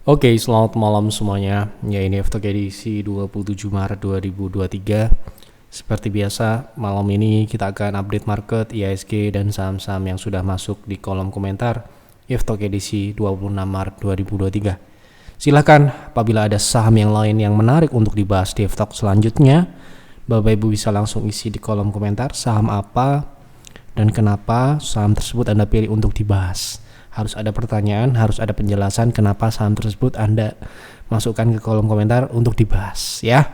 Oke, selamat malam semuanya. Ya, ini FTK edisi 27 Maret 2023. Seperti biasa, malam ini kita akan update market, IHSG, dan saham-saham yang sudah masuk di kolom komentar FTK edisi 26 Maret 2023. Silakan apabila ada saham yang lain yang menarik untuk dibahas di FTK selanjutnya, Bapak Ibu bisa langsung isi di kolom komentar saham apa dan kenapa saham tersebut Anda pilih untuk dibahas. Harus ada pertanyaan, harus ada penjelasan kenapa saham tersebut Anda masukkan ke kolom komentar untuk dibahas ya.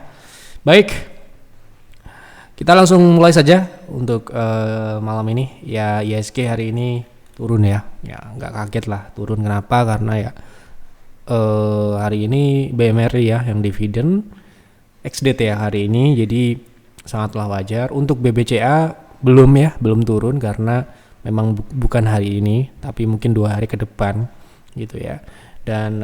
Baik, kita langsung mulai saja untuk malam ini. Ya, IHSG hari ini turun ya nggak kaget lah turun. Kenapa? Karena ya hari ini BMRI ya yang dividen XDT ya hari ini, jadi sangatlah wajar. Untuk BBCA belum turun karena memang bukan hari ini, tapi mungkin 2 hari ke depan gitu ya. Dan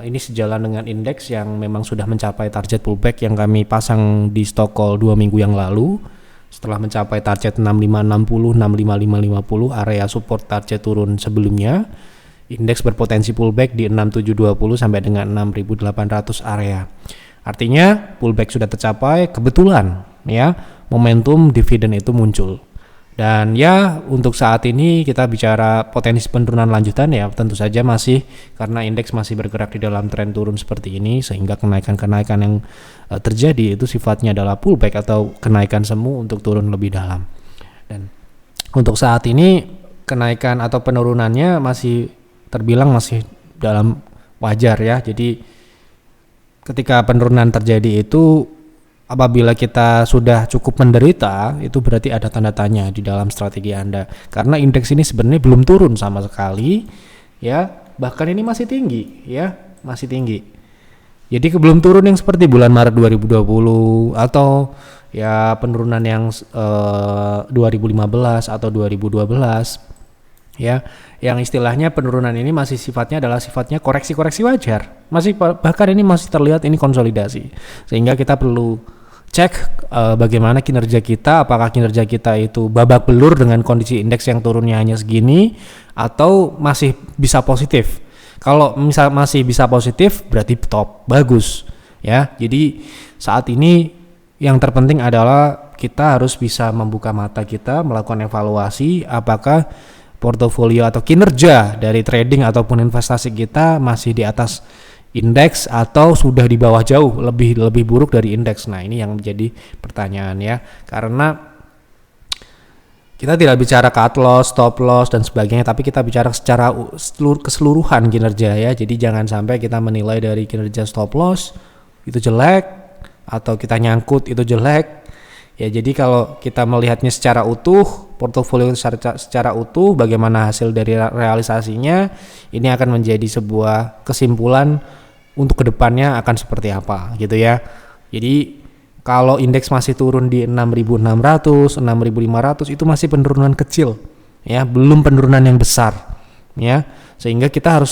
ini sejalan dengan indeks yang memang sudah mencapai target pullback yang kami pasang di stock call 2 minggu yang lalu. Setelah mencapai target 6560, 65550, area support target turun sebelumnya, indeks berpotensi pullback di 6720 sampai dengan 6800 area. Artinya pullback sudah tercapai, kebetulan ya momentum dividen itu muncul. Dan ya untuk saat ini kita bicara potensi penurunan lanjutan ya tentu saja masih, karena indeks masih bergerak di dalam tren turun seperti ini, sehingga kenaikan-kenaikan yang terjadi itu sifatnya adalah pullback atau kenaikan semu untuk turun lebih dalam. Dan untuk saat ini kenaikan atau penurunannya masih terbilang masih dalam wajar ya. Jadi ketika penurunan terjadi itu, apabila kita sudah cukup menderita, itu berarti ada tanda tanya di dalam strategi Anda. Karena indeks ini sebenarnya belum turun sama sekali, ya, bahkan ini masih tinggi, ya, masih tinggi. Jadi belum turun yang seperti bulan Maret 2020 atau ya penurunan yang 2015 atau 2012, ya, yang istilahnya penurunan ini masih sifatnya koreksi-koreksi wajar. Masih bahkan ini masih terlihat ini konsolidasi, sehingga kita perlu cek bagaimana kinerja kita, apakah kinerja kita itu babak belur dengan kondisi indeks yang turunnya hanya segini atau masih bisa positif. Kalau misal masih bisa positif berarti top, bagus ya. Jadi saat ini yang terpenting adalah kita harus bisa membuka mata kita, melakukan evaluasi apakah portofolio atau kinerja dari trading ataupun investasi kita masih di atas indeks atau sudah di bawah jauh, lebih buruk dari indeks. Nah, ini yang menjadi pertanyaan ya. Karena kita tidak bicara cut loss, stop loss dan sebagainya, tapi kita bicara secara keseluruhan kinerja ya. Jadi jangan sampai kita menilai dari kinerja stop loss itu jelek atau kita nyangkut itu jelek. Ya, jadi kalau kita melihatnya secara utuh, portofolio secara utuh, bagaimana hasil dari realisasinya, ini akan menjadi sebuah kesimpulan untuk kedepannya akan seperti apa gitu ya. Jadi kalau indeks masih turun di 6.600, 6.500 itu masih penurunan kecil ya, belum penurunan yang besar ya. Sehingga kita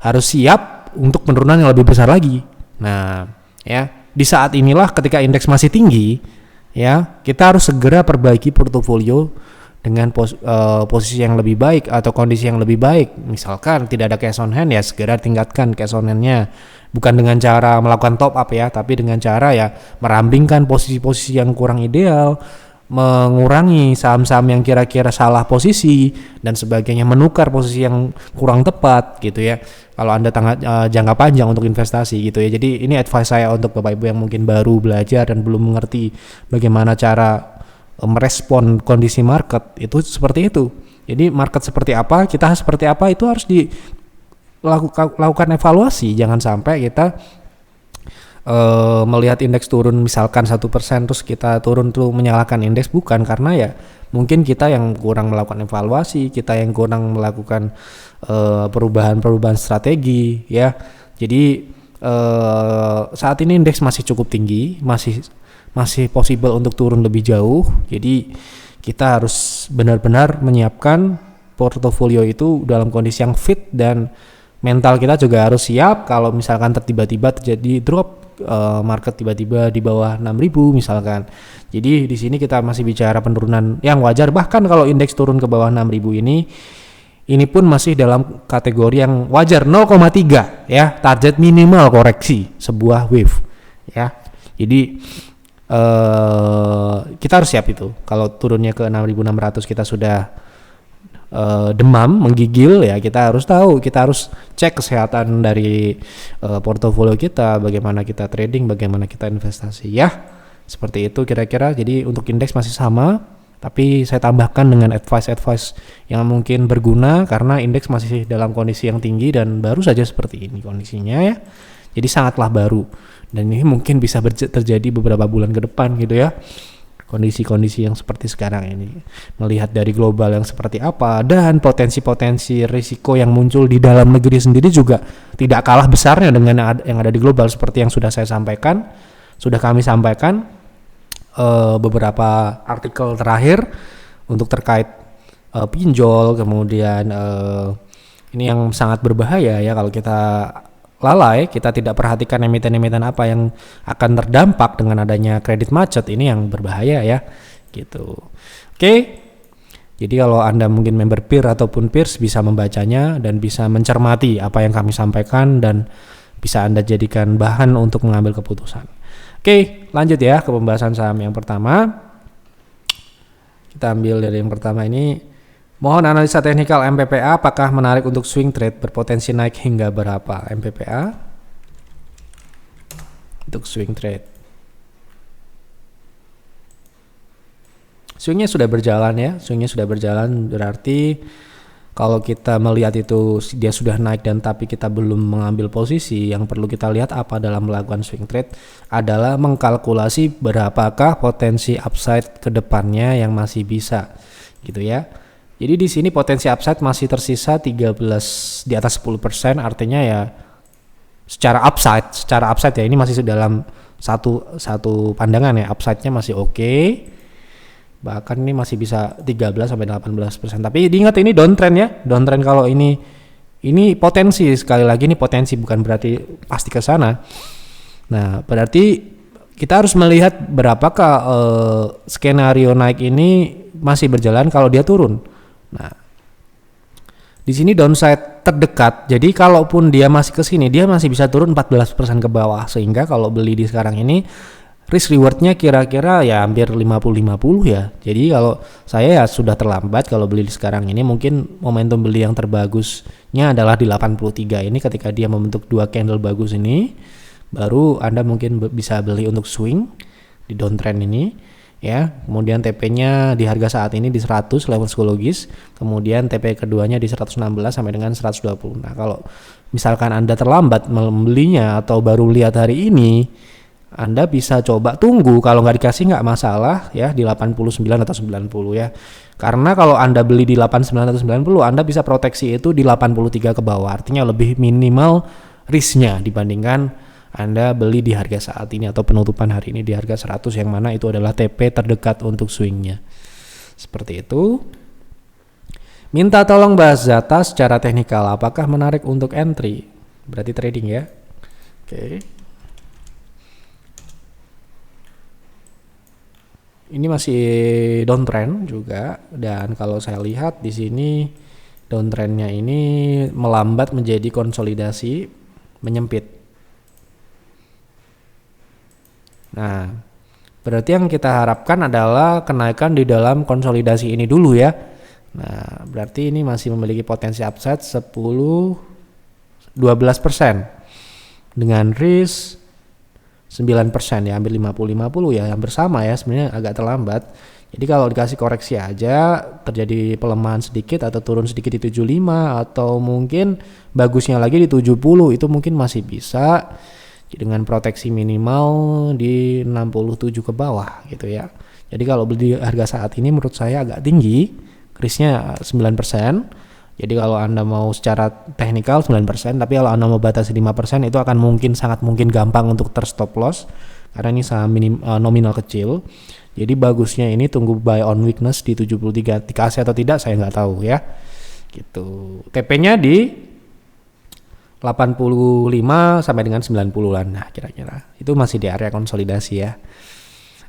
harus siap untuk penurunan yang lebih besar lagi. Nah, ya, di saat inilah ketika indeks masih tinggi, ya, kita harus segera perbaiki portofolio dengan posisi yang lebih baik atau kondisi yang lebih baik. Misalkan tidak ada cash on hand, ya segera tingkatkan cash on hand-nya. Bukan dengan cara melakukan top up ya, tapi dengan cara ya merampingkan posisi-posisi yang kurang ideal, mengurangi saham-saham yang kira-kira salah posisi dan sebagainya, menukar posisi yang kurang tepat gitu ya. Kalau Anda jangka panjang untuk investasi gitu ya. Jadi ini advice saya untuk Bapak Ibu yang mungkin baru belajar dan belum mengerti bagaimana cara merespon kondisi market itu seperti itu. Jadi market seperti apa, kita seperti apa, itu harus dilakukan evaluasi. Jangan sampai kita melihat indeks turun misalkan 1% terus kita turun tuh menyalahkan indeks. Bukan, karena ya mungkin kita yang kurang melakukan evaluasi, kita yang kurang melakukan perubahan strategi ya. Jadi saat ini indeks masih cukup tinggi, masih possible untuk turun lebih jauh. Jadi kita harus benar-benar menyiapkan portofolio itu dalam kondisi yang fit, dan mental kita juga harus siap kalau misalkan tiba-tiba terjadi drop market tiba-tiba di bawah 6.000 misalkan. Jadi di sini kita masih bicara penurunan yang wajar. Bahkan kalau indeks turun ke bawah 6.000 ini ini pun masih dalam kategori yang wajar 0,3 ya, target minimal koreksi sebuah wave ya. Jadi kita harus siap itu. Kalau turunnya ke 6.600 kita sudah demam, menggigil ya, kita harus tahu, kita harus cek kesehatan dari portofolio kita, bagaimana kita trading, bagaimana kita investasi ya. Seperti itu kira-kira. Jadi untuk indeks masih sama, tapi saya tambahkan dengan advice yang mungkin berguna karena indeks masih dalam kondisi yang tinggi dan baru saja seperti ini kondisinya ya. Jadi sangatlah baru dan ini mungkin bisa terjadi beberapa bulan ke depan gitu ya. Kondisi-kondisi yang seperti sekarang ini, melihat dari global yang seperti apa dan potensi-potensi risiko yang muncul di dalam negeri sendiri juga tidak kalah besarnya dengan yang ada di global, seperti yang sudah kami sampaikan beberapa artikel terakhir untuk terkait pinjol, kemudian ini yang sangat berbahaya ya kalau kita lalai, kita tidak perhatikan emiten-emiten apa yang akan terdampak dengan adanya kredit macet, ini yang berbahaya ya gitu. Oke. Jadi kalau Anda mungkin member peer ataupun peers bisa membacanya dan bisa mencermati apa yang kami sampaikan dan bisa Anda jadikan bahan untuk mengambil keputusan. Oke, lanjut ya ke pembahasan saham yang pertama. Kita ambil dari yang pertama ini. Mohon analisa teknikal MPPA, apakah menarik untuk swing trade, berpotensi naik hingga berapa MPPA untuk swing trade. Swingnya sudah berjalan berarti kalau kita melihat itu dia sudah naik dan tapi kita belum mengambil posisi, yang perlu kita lihat apa dalam melakukan swing trade adalah mengkalkulasi berapakah potensi upside ke depannya yang masih bisa gitu ya. Jadi di sini potensi upside masih tersisa 13 di atas 10%, artinya ya secara upside ya ini masih dalam satu pandangan ya, upside-nya masih oke. Bahkan ini masih bisa 13 sampai 18%. Tapi diingat ini downtrend ya. Downtrend kalau ini potensi, sekali lagi ini potensi, bukan berarti pasti ke sana. Nah, berarti kita harus melihat berapakah skenario naik ini masih berjalan kalau dia turun. Nah, di sini downside terdekat. Jadi kalaupun dia masih ke sini, dia masih bisa turun 14% ke bawah, sehingga kalau beli di sekarang ini risk rewardnya kira-kira ya hampir 50-50 ya. Jadi kalau saya ya sudah terlambat kalau beli di sekarang ini, mungkin momentum beli yang terbagusnya adalah di 83 ini, ketika dia membentuk dua candle bagus ini baru Anda mungkin bisa beli untuk swing di downtrend ini ya. Kemudian TP-nya di harga saat ini di 100 level psikologis, kemudian TP keduanya di 116 sampai dengan 120. Nah, kalau misalkan Anda terlambat membelinya atau baru lihat hari ini, Anda bisa coba tunggu, kalau nggak dikasih nggak masalah ya di 89 atau 90 ya. Karena kalau Anda beli di 89 atau 90, Anda bisa proteksi itu di 83 ke bawah. Artinya lebih minimal risknya dibandingkan Anda beli di harga saat ini atau penutupan hari ini di harga 100, yang mana itu adalah TP terdekat untuk swingnya. Seperti itu. Minta tolong bahas data secara teknikal, apakah menarik untuk entry? Berarti trading ya. Oke. Ini masih downtrend juga, dan kalau saya lihat di sini downtrendnya ini melambat menjadi konsolidasi menyempit. Nah, berarti yang kita harapkan adalah kenaikan di dalam konsolidasi ini dulu ya. Nah, berarti ini masih memiliki potensi upside 10-12% dengan risk 9% ya, hampir 50-50 ya, yang bersama ya, sebenarnya agak terlambat. Jadi kalau dikasih koreksi aja, terjadi pelemahan sedikit atau turun sedikit di 75 atau mungkin bagusnya lagi di 70, itu mungkin masih bisa dengan proteksi minimal di 67 ke bawah gitu ya. Jadi kalau beli harga saat ini menurut saya agak tinggi, risknya 9%. Jadi kalau Anda mau secara teknikal 9%, tapi kalau Anda mau batasi 5% itu akan sangat mungkin gampang untuk terstop loss karena ini saham nominal kecil. Jadi bagusnya ini tunggu buy on weakness di 73, dikasih atau tidak saya nggak tahu ya. Gitu. TP-nya di 85 sampai dengan 90-an. Nah, kira-kira itu masih di area konsolidasi ya.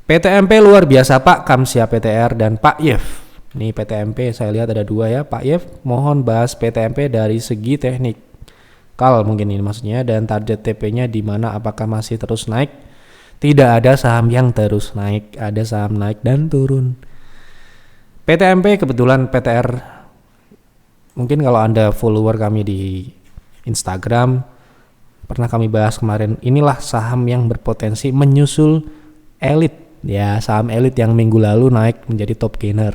PTMP luar biasa Pak, Kamsia PTR dan Pak Yef. Ini PTMP saya lihat ada 2 ya. Pak Yev, mohon bahas PTMP dari segi teknikal mungkin ini maksudnya, dan target TP-nya di mana, apakah masih terus naik? Tidak ada saham yang terus naik, ada saham naik dan turun. PTMP kebetulan PTR, mungkin kalau Anda follower kami di Instagram, pernah kami bahas kemarin, inilah saham yang berpotensi menyusul elit ya, saham elit yang minggu lalu naik menjadi top gainer.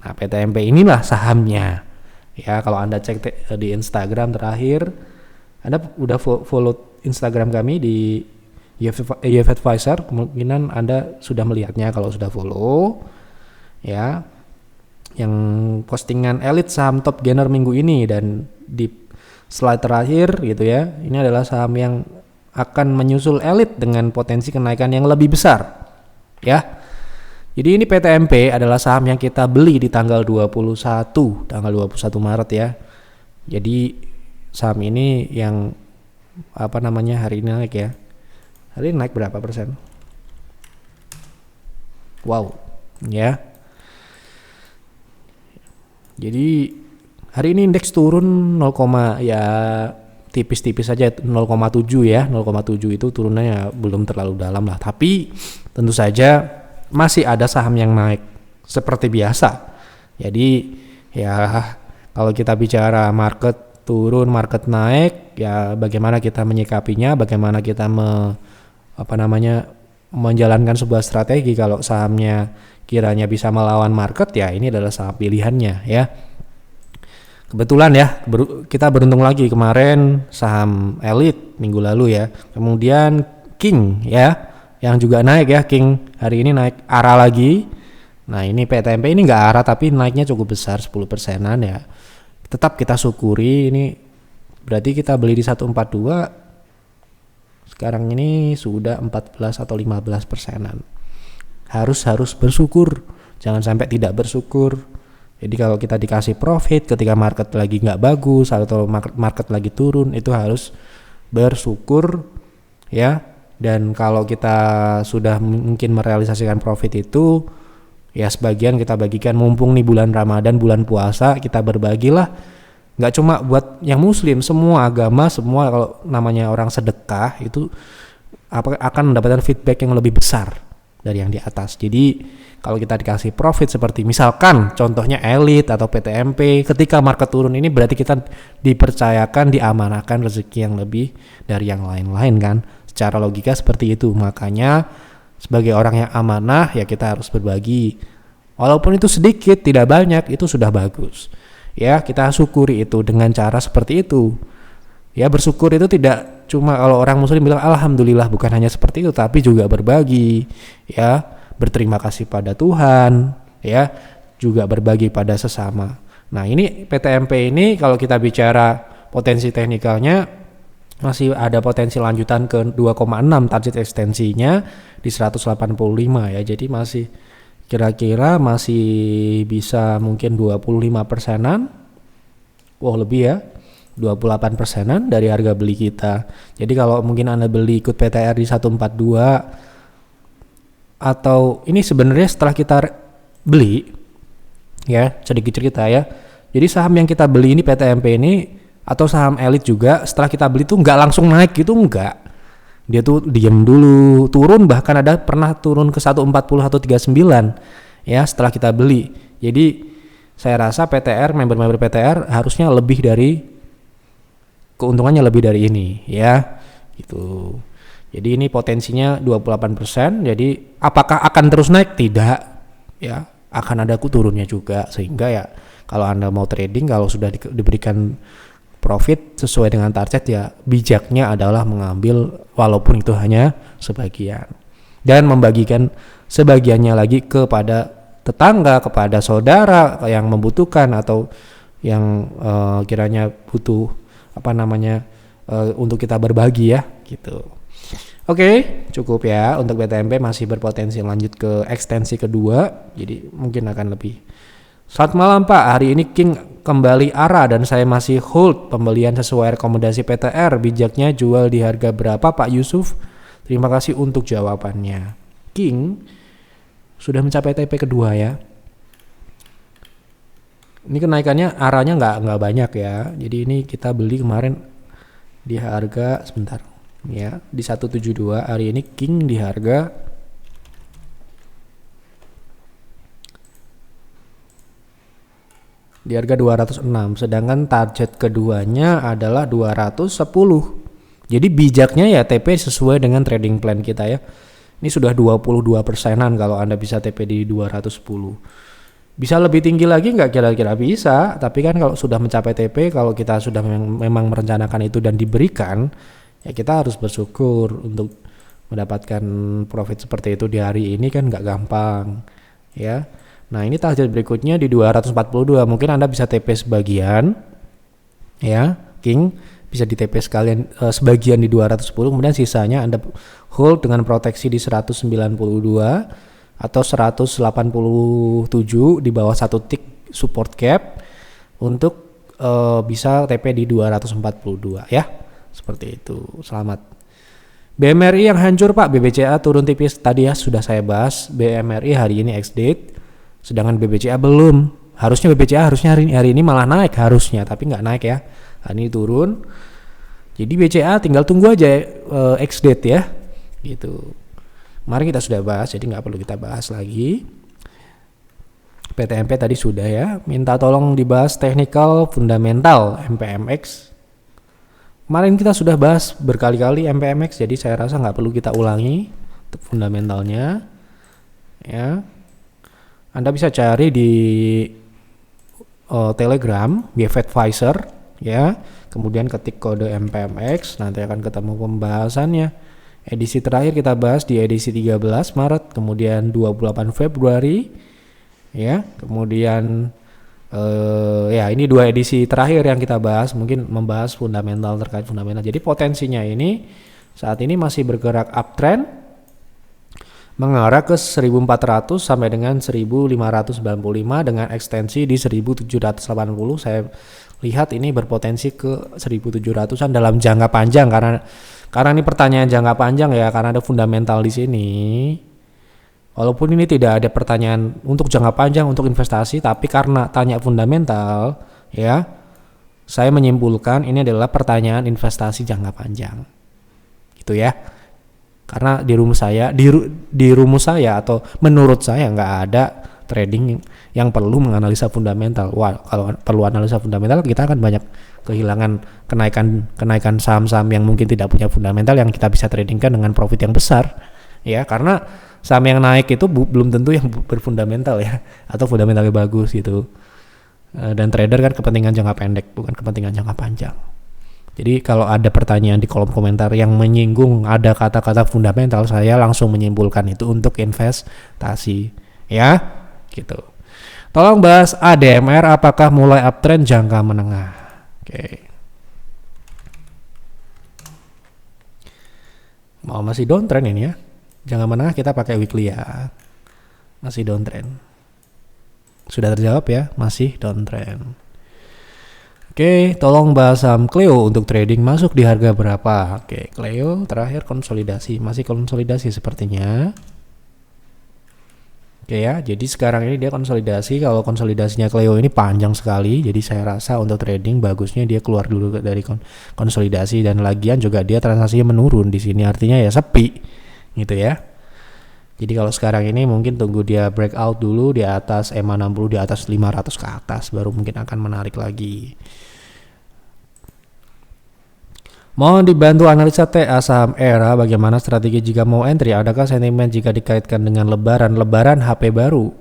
Nah, PTMP inilah sahamnya. Ya, kalau Anda cek di Instagram terakhir, Anda udah follow Instagram kami di YF Advisor, kemungkinan Anda sudah melihatnya kalau sudah follow. Ya, yang postingan elit saham top gainer minggu ini, dan di slide terakhir gitu ya, ini adalah saham yang akan menyusul elit dengan potensi kenaikan yang lebih besar. Ya. Jadi ini PTMP adalah saham yang kita beli di tanggal 21 Maret ya. Jadi saham ini yang hari ini naik ya. Hari ini naik berapa persen? Wow, ya. Jadi hari ini indeks turun 0, ya tipis-tipis saja 0,7 ya. 0,7 itu turunannya belum terlalu dalam lah. Tapi tentu saja masih ada saham yang naik seperti biasa. Jadi ya kalau kita bicara market turun, market naik, ya bagaimana kita menyikapinya, bagaimana kita menjalankan sebuah strategi. Kalau sahamnya kiranya bisa melawan market, ya ini adalah saham pilihannya ya. Kebetulan ya kita beruntung lagi kemarin saham elit minggu lalu ya. Kemudian King ya, yang juga naik ya. King hari ini naik ARA lagi. Nah ini PTMP ini nggak ARA tapi naiknya cukup besar 10%-an ya. Tetap kita syukuri, ini berarti kita beli di 142, sekarang ini sudah 14 atau 15%-an. Harus bersyukur, jangan sampai tidak bersyukur. Jadi kalau kita dikasih profit ketika market lagi nggak bagus atau market lagi turun, itu harus bersyukur ya. Dan kalau kita sudah mungkin merealisasikan profit itu, ya sebagian kita bagikan, mumpung nih bulan Ramadan, bulan puasa, kita berbagilah. Nggak cuma buat yang muslim, semua agama, semua kalau namanya orang sedekah itu akan mendapatkan feedback yang lebih besar dari yang di atas. Jadi kalau kita dikasih profit seperti misalkan contohnya elit atau PTMP, ketika market turun ini berarti kita dipercayakan, diamanahkan rezeki yang lebih dari yang lain-lain kan. Secara logika seperti itu. Makanya sebagai orang yang amanah ya kita harus berbagi. Walaupun itu sedikit, tidak banyak, itu sudah bagus. Ya, kita syukuri itu dengan cara seperti itu. Ya, bersyukur itu tidak cuma kalau orang muslim bilang alhamdulillah, bukan hanya seperti itu, tapi juga berbagi, ya, berterima kasih pada Tuhan, ya, juga berbagi pada sesama. Nah, ini PTMP ini kalau kita bicara potensi teknikalnya masih ada potensi lanjutan ke 2,6, target ekstensinya di 185 ya. Jadi masih kira-kira masih bisa mungkin 25%-an. Wah, lebih ya. 28%-an dari harga beli kita. Jadi kalau mungkin Anda beli ikut PTR di 142, atau ini sebenarnya setelah kita beli ya, sedikit cerita ya. Jadi saham yang kita beli ini PTMP ini atau saham elit juga, setelah kita beli tuh nggak langsung naik gitu, nggak. Dia tuh diem dulu, turun, bahkan ada pernah turun ke 140 atau 39 ya setelah kita beli. Jadi saya rasa PTR, member-member PTR harusnya lebih dari, keuntungannya lebih dari ini ya gitu. Jadi ini potensinya 28%. Jadi apakah akan terus naik? Tidak ya, akan ada turunnya juga. Sehingga ya kalau Anda mau trading, kalau sudah diberikan profit sesuai dengan target, ya bijaknya adalah mengambil walaupun itu hanya sebagian dan membagikan sebagiannya lagi kepada tetangga, kepada saudara yang membutuhkan atau yang kiranya butuh untuk kita berbagi ya gitu. Oke, cukup ya untuk BTMP, masih berpotensi lanjut ke ekstensi kedua, jadi mungkin akan lebih. Selamat malam Pak, hari ini King kembali ARA dan saya masih hold pembelian sesuai rekomendasi PTR. Bijaknya jual di harga berapa Pak Yusuf? Terima kasih untuk jawabannya. King sudah mencapai TP kedua ya. Ini kenaikannya arahnya nggak banyak ya. Jadi ini kita beli kemarin di harga sebentar ya di 172, hari ini King di harga di harga 206, sedangkan target keduanya adalah 210. Jadi bijaknya ya TP sesuai dengan trading plan kita ya. Ini sudah 22%-an kalau Anda bisa TP di 210. Bisa lebih tinggi lagi nggak? Kira-kira bisa, tapi kan kalau sudah mencapai TP, kalau kita sudah memang merencanakan itu dan diberikan, ya kita harus bersyukur untuk mendapatkan profit seperti itu di hari ini kan nggak gampang ya. Nah ini target berikutnya di 242, mungkin Anda bisa TP sebagian ya King, bisa di TP sekalian sebagian di 210, kemudian sisanya Anda hold dengan proteksi di 192 atau 187 di bawah satu tick support gap untuk bisa TP di 242 ya, seperti itu. Selamat. BMRI yang hancur Pak, BBCA turun tipis tadi ya sudah saya bahas. BMRI hari ini ex-date, sedangkan BBCA belum. Harusnya BBCA hari ini malah naik harusnya, tapi nggak naik ya. Hari ini turun. Jadi BCA tinggal tunggu aja ex-date ya, gitu. Kemarin kita sudah bahas, jadi nggak perlu kita bahas lagi. PTMP tadi sudah ya. Minta tolong dibahas technical fundamental MPMX. Kemarin kita sudah bahas berkali-kali MPMX, jadi saya rasa nggak perlu kita ulangi untuk fundamentalnya. Ya, Anda bisa cari di Telegram Gfed Advisor ya, kemudian ketik kode MPMX, nanti akan ketemu pembahasannya. Edisi terakhir kita bahas di edisi 13 Maret, kemudian 28 Februari ya, kemudian ya ini 2 edisi terakhir yang kita bahas, mungkin membahas fundamental terkait fundamental. Jadi potensinya ini saat ini masih bergerak uptrend mengarah ke 1400 sampai dengan 1595 dengan ekstensi di 1780. Saya lihat ini berpotensi ke 1700-an dalam jangka panjang, karena ini pertanyaan jangka panjang ya, karena ada fundamental di sini. Walaupun ini tidak ada pertanyaan untuk jangka panjang untuk investasi, tapi karena tanya fundamental ya, saya menyimpulkan ini adalah pertanyaan investasi jangka panjang. Gitu ya. Karena di rumus saya atau menurut saya nggak ada trading yang perlu menganalisa fundamental. Wah, kalau perlu analisa fundamental kita akan banyak kehilangan kenaikan saham-saham yang mungkin tidak punya fundamental yang kita bisa tradingkan dengan profit yang besar ya, karena saham yang naik itu belum tentu yang berfundamental ya, atau fundamentalnya bagus gitu. Dan trader kan kepentingan jangka pendek, bukan kepentingan jangka panjang. Jadi kalau ada pertanyaan di kolom komentar yang menyinggung ada kata-kata fundamental, saya langsung menyimpulkan itu untuk investasi ya, gitu. Tolong bahas ADMR, apakah mulai uptrend jangka menengah? Oke. Masih downtrend ini ya. Jangka menengah kita pakai weekly ya. Masih downtrend. Sudah terjawab ya, masih downtrend. Oke, tolong bahas saham Cleo untuk trading masuk di harga berapa? Oke, Cleo terakhir konsolidasi, masih konsolidasi sepertinya. Oke ya, jadi sekarang ini dia konsolidasi. Kalau konsolidasinya Cleo ini panjang sekali, jadi saya rasa untuk trading bagusnya dia keluar dulu dari konsolidasi, dan lagian juga dia transaksinya menurun di sini, artinya ya sepi gitu ya. Jadi kalau sekarang ini mungkin tunggu dia breakout dulu di atas EMA 60, di atas 500 ke atas, baru mungkin akan menarik lagi. Mohon dibantu analisa TA saham ERA, bagaimana strategi jika mau entry, adakah sentimen jika dikaitkan dengan lebaran HP baru?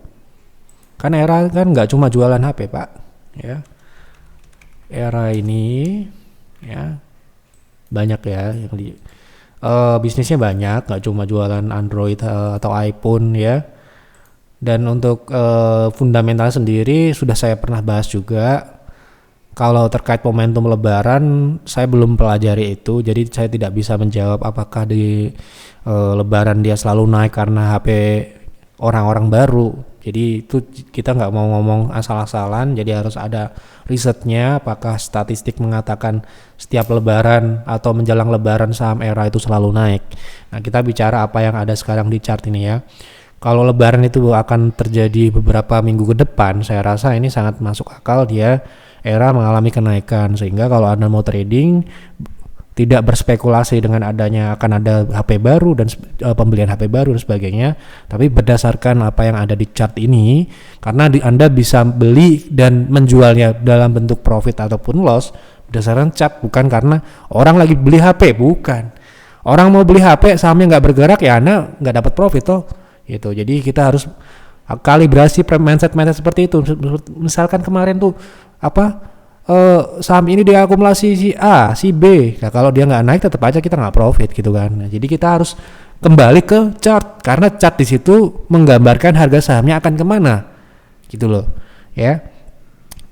Kan ERA kan nggak cuma jualan HP Pak ya. ERA ini ya banyak ya yang di bisnisnya banyak, nggak cuma jualan Android atau iPhone ya. Dan untuk fundamental sendiri sudah saya pernah bahas juga. Kalau terkait momentum lebaran saya belum pelajari itu, jadi saya tidak bisa menjawab apakah di lebaran dia selalu naik karena HP orang-orang baru. Jadi itu kita nggak mau ngomong asal-asalan, jadi harus ada risetnya, apakah statistik mengatakan setiap lebaran atau menjelang lebaran saham ERA itu selalu naik. Nah kita bicara apa yang ada sekarang di chart ini ya. kalau lebaran itu akan terjadi beberapa minggu ke depan, saya rasa ini sangat masuk akal dia era mengalami kenaikan, sehingga kalau Anda mau trading tidak berspekulasi dengan adanya akan ada HP baru dan pembelian HP baru dan sebagainya, tapi berdasarkan apa yang ada di chart ini, karena Anda bisa beli dan menjualnya dalam bentuk profit ataupun loss berdasarkan chart, bukan karena orang lagi beli HP, bukan. Orang mau beli HP sahamnya nggak bergerak ya Anda nggak dapat profit toh. Gitu. Jadi kita harus kalibrasi mindset seperti itu. Misalkan kemarin tuh saham ini diakumulasi si A, si B. Nah, kalau dia nggak naik tetap aja kita nggak profit gitu kan. Nah, jadi kita harus kembali ke chart karena chart di situ menggambarkan harga sahamnya akan kemana, gitu loh, ya.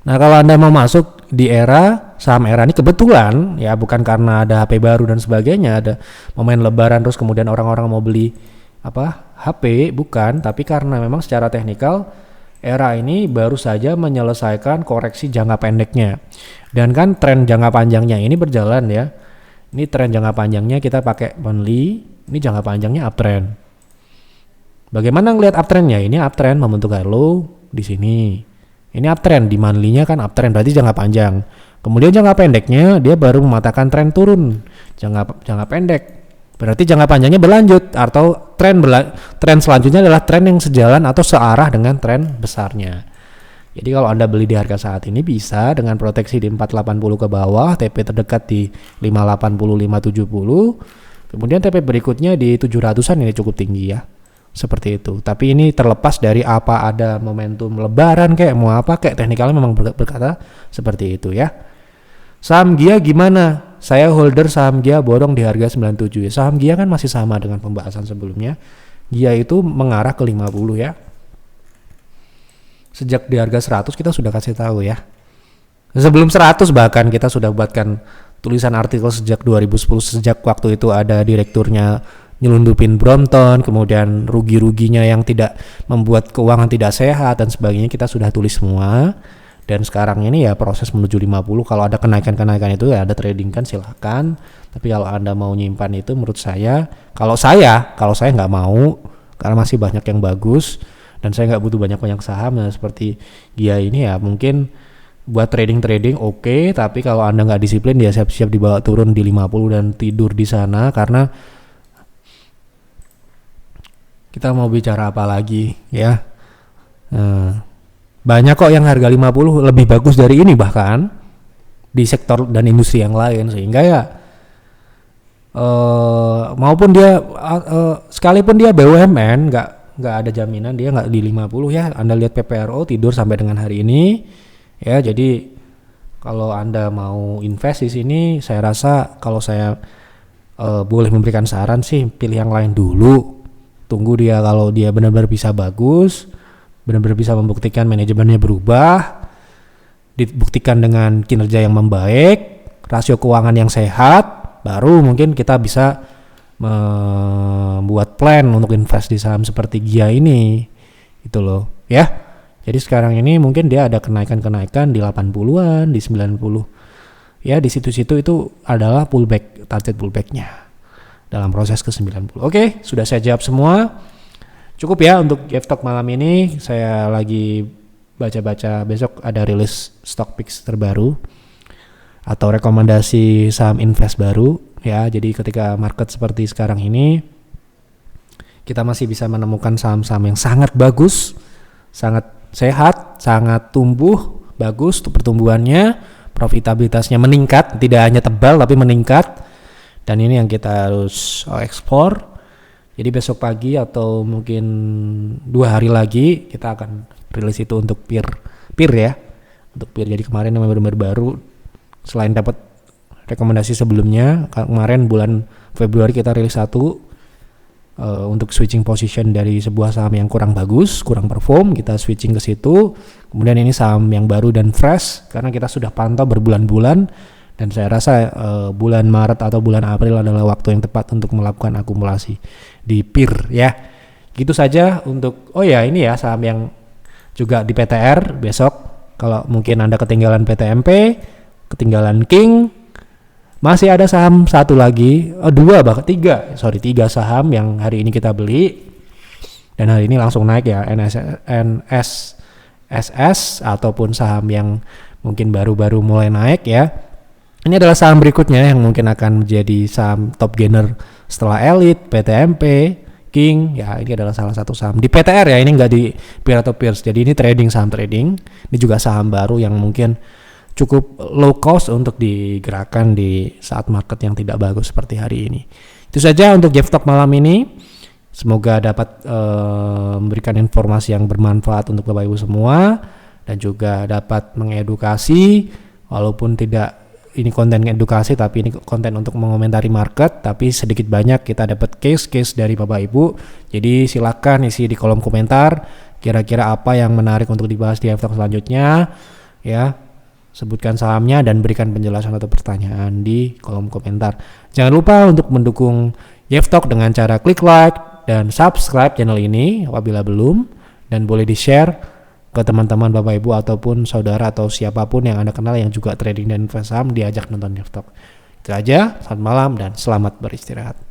Nah, kalau Anda mau masuk di era saham era ini kebetulan ya, bukan karena ada HP baru dan sebagainya, ada momen lebaran terus kemudian orang-orang mau beli HP, bukan, tapi karena memang secara teknikal era ini baru saja menyelesaikan koreksi jangka pendeknya. Dan kan tren jangka panjangnya ini berjalan ya. Ini tren jangka panjangnya kita pakai monthly, ini jangka panjangnya uptrend. Bagaimana ngelihat uptrendnya? Ini uptrend membentuk high low di sini. Ini uptrend, di monthly-nya kan uptrend berarti jangka panjang. Kemudian jangka pendeknya dia baru mematahkan tren turun. Jangka pendek. Berarti jangka panjangnya berlanjut atau tren selanjutnya adalah tren yang sejalan atau searah dengan tren besarnya. Jadi kalau Anda beli di harga saat ini bisa dengan proteksi di 480 ke bawah, TP terdekat di 580 570. Kemudian TP berikutnya di 700-an, ini cukup tinggi ya. Seperti itu. Tapi ini terlepas dari apa ada momentum lebaran kayak mau apa kayak teknikalnya memang berkata seperti itu ya. Saham Gia gimana? Saya holder saham Gia borong di harga 97 ya. Saham Gia kan masih sama dengan pembahasan sebelumnya. Gia itu mengarah ke 50 ya. Sejak di harga 100 kita sudah kasih tahu ya. Sebelum 100 bahkan kita sudah buatkan tulisan artikel sejak 2010, sejak waktu itu ada direkturnya nyelundupin Brompton, kemudian rugi-ruginya yang tidak membuat keuangan tidak sehat dan sebagainya kita sudah tulis semua. Dan sekarang ini ya proses menuju 50. Kalau ada kenaikan-kenaikan itu ya ada trading kan silahkan. Tapi kalau Anda mau nyimpan itu menurut saya, kalau saya nggak mau karena masih banyak yang bagus dan saya nggak butuh banyak-banyak saham. Nah, seperti Gia ini ya mungkin buat trading oke, tapi kalau Anda nggak disiplin dia siap-siap dibawa turun di 50 dan tidur di sana. Karena kita mau bicara apa lagi ya. Banyak kok yang harga 50 lebih bagus dari ini bahkan di sektor dan industri yang lain, sehingga ya maupun dia sekalipun dia BUMN nggak ada jaminan dia nggak di 50 ya. Anda lihat PPRO tidur sampai dengan hari ini ya. Jadi kalau Anda mau invest di sini, saya rasa kalau saya boleh memberikan saran sih pilih yang lain dulu. Tunggu dia kalau dia benar-benar bisa bagus, benar-benar bisa membuktikan manajemennya berubah, dibuktikan dengan kinerja yang membaik, rasio keuangan yang sehat, baru mungkin kita bisa membuat plan untuk invest di saham seperti Gia ini, gitu loh ya. Jadi sekarang ini mungkin dia ada kenaikan-kenaikan di 80-an, di 90 ya, di situ-situ itu adalah pullback, target pullbacknya dalam proses ke 90. Oke, sudah saya jawab semua. Cukup ya untuk GFTalk malam ini. Saya lagi baca-baca, besok ada rilis stock picks terbaru atau rekomendasi saham invest baru ya. Jadi ketika market seperti sekarang ini, kita masih bisa menemukan saham-saham yang sangat bagus, sangat sehat, sangat tumbuh bagus untuk pertumbuhannya, profitabilitasnya meningkat, tidak hanya tebal tapi meningkat. Dan ini yang kita harus eksplor. Jadi besok pagi atau mungkin 2 hari lagi kita akan rilis itu untuk peer ya, untuk peer. Jadi kemarin yang benar-benar baru, selain dapat rekomendasi sebelumnya, kemarin bulan Februari kita rilis satu untuk switching position dari sebuah saham yang kurang bagus, kurang perform, kita switching ke situ. Kemudian ini saham yang baru dan fresh karena kita sudah pantau berbulan-bulan. Dan saya rasa bulan Maret atau bulan April adalah waktu yang tepat untuk melakukan akumulasi di peer ya. Gitu saja untuk, oh ya ini ya saham yang juga di PTR besok. Kalau mungkin Anda ketinggalan PTMP, ketinggalan King, masih ada saham satu lagi, tiga saham yang hari ini kita beli. dan hari ini langsung naik ya, NSSS ataupun saham yang mungkin baru-baru mulai naik ya. Ini adalah saham berikutnya yang mungkin akan menjadi saham top gainer setelah Elite, PTMP, King. Ya, ini adalah salah satu saham di PTR ya, ini nggak di Peer atau Peers. Jadi ini saham trading. Ini juga saham baru yang mungkin cukup low cost untuk digerakkan di saat market yang tidak bagus seperti hari ini. Itu saja untuk Jeff Talk malam ini. Semoga dapat memberikan informasi yang bermanfaat untuk Bapak Ibu semua dan juga dapat mengedukasi, walaupun tidak ini konten edukasi tapi ini konten untuk mengomentari market, tapi sedikit banyak kita dapat case-case dari Bapak Ibu. Jadi silakan isi di kolom komentar kira-kira apa yang menarik untuk dibahas di Talk selanjutnya ya. Sebutkan sahamnya dan berikan penjelasan atau pertanyaan di kolom komentar. Jangan lupa untuk mendukung Talk dengan cara klik like dan subscribe channel ini apabila belum, dan boleh di-share ke teman-teman Bapak Ibu ataupun saudara atau siapapun yang Anda kenal yang juga trading dan investasi saham, diajak nonton Talk. Itu aja, selamat malam dan selamat beristirahat.